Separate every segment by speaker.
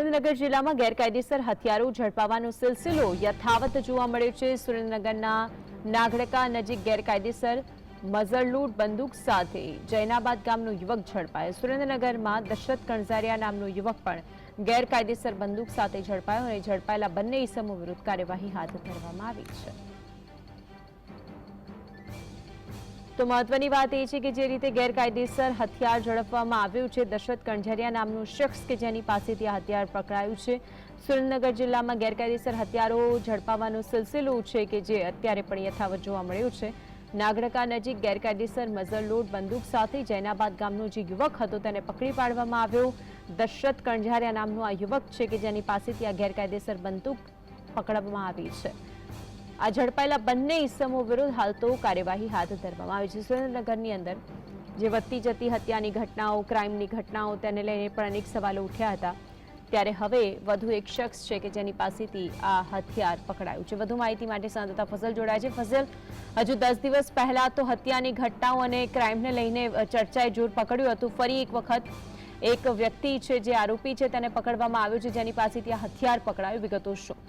Speaker 1: સુરેન્દ્રનગર જિલ્લામાં ગેરકાયદેસર હથિયારો ઝડપાવાનો સિલસિલો યથાવત જોવા મળ્યો છે। સુરેન્દ્રનગરના નાગડકા નજીક ગેરકાયદેસર મઝરલૂટ બંદૂક સાથે જૈનાબાદ ગામનો યુવક ઝડપાયો। સુરેન્દ્રનગરમાં દશરથ કણઝારિયા નામનો યુવક પણ ગેરકાયદેસર બંદૂક સાથે ઝડપાયો અને ઝડપાયેલા બંને ઇસમો વિરુદ્ધ કાર્યવાહી હાથ ધરવામાં આવી છે। તો મહત્વની વાત એ છે કે જે રીતે ગેરકાયદેસર હથિયાર ઝડપવામાં આવ્યું છે, દશરથ કણઝારિયા નામનો શખ્સ કે જેની પાસેથી આ હથિયાર પકડાયું છે। સુરેન્દ્રનગર જિલ્લામાં ગેરકાયદેસર હથિયારો ઝડપાવાનો સિલસિલો છે કે જે અત્યારે પણ યથાવત જોવા મળ્યો છે। નાગડકા નજીક ગેરકાયદેસર મઝરલોડ બંદૂક સાથે જૈનાબાદ ગામનો જે યુવક હતો તેને પકડી પાડવામાં આવ્યો। દશરથ કણઝારિયા નામનો આ યુવક છે કે જેની પાસેથી આ ગેરકાયદેસર બંદૂક પકડવામાં આવી છે। આ ઝડપાયેલા બંને ઇસમો વિરુદ્ધ હાલ તો કાર્યવાહી હાથ ધરવામાં આવી છે। સુરેન્દ્રનગરની અંદર જે વધતી જતી હત્યાની ઘટનાઓ, ક્રાઇમની ઘટનાઓ, તેને લઈને પણ અનેક સવાલો ઉઠ્યા હતા, ત્યારે હવે વધુ એક શખ્સ છે કે જેની પાસેથી આ હથિયાર પકડાયું છે। વધુ માહિતી માટે સંવાદદાતા ફઝલ જોડાય છે। ફઝલ, હજુ 10 દિવસ પહેલા તો હત્યાની ઘટનાઓ અને ક્રાઇમને લઈને ચર્ચાએ જોર પકડ્યું હતું, ફરી એક વખત એક વ્યક્તિ છે જે આરોપી છે તેને પકડવામાં આવ્યો છે જેની પાસેથી આ હથિયાર પકડાયું, વિગતો શું?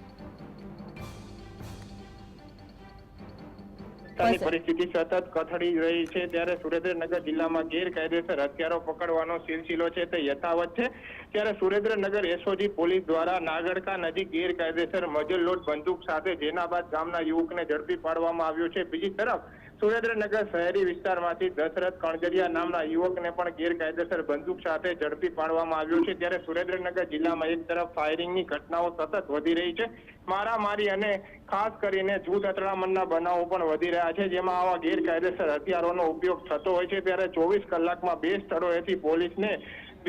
Speaker 2: પરિસ્થિતિ સતત કથળી રહી છે ત્યારે સુરેન્દ્રનગર જિલ્લામાં ગેરકાયદેસર હથિયારો પકડવાનો સિલસિલો છે તે યથાવત છે। ત્યારે સુરેન્દ્રનગર એસઓજી પોલીસ દ્વારા નાગડકા નજીક ગેરકાયદેસર મઝરલોડ બંદૂક સાથે જૈનાબાદ ગામના યુવકને ઝડપી પાડવામાં આવ્યો છે। બીજી તરફ સુરેન્દ્રનગર શહેરી વિસ્તારમાંથી દશરથ કણઝારિયા નામના યુવકને પણ ગેરકાયદેસર બંદૂક સાથે ઝડપી પાડવામાં આવ્યો છે। ત્યારે સુરેન્દ્રનગર જિલ્લામાં એક તરફ ફાયરિંગની ઘટનાઓ સતત વધી રહી છે, મારામારી અને ખાસ કરીને જૂથ અથડામણના બનાવો પણ વધી રહ્યા છે, જેમાં આવા ગેરકાયદેસર હથિયારોનો ઉપયોગ થતો હોય છે। ત્યારે 24 કલાકમાં 2 સ્થળોએથી પોલીસને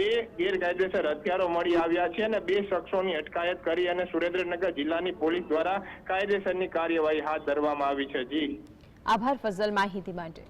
Speaker 2: 2 ગેરકાયદેસર હથિયારો મળી આવ્યા છે અને 2 શખ્સોની અટકાયત કરી અને સુરેન્દ્રનગર જિલ્લાની પોલીસ દ્વારા કાયદેસરની કાર્યવાહી હાથ ધરવામાં આવી છે। જી
Speaker 1: આભાર ફઝલ માહિતી માટે।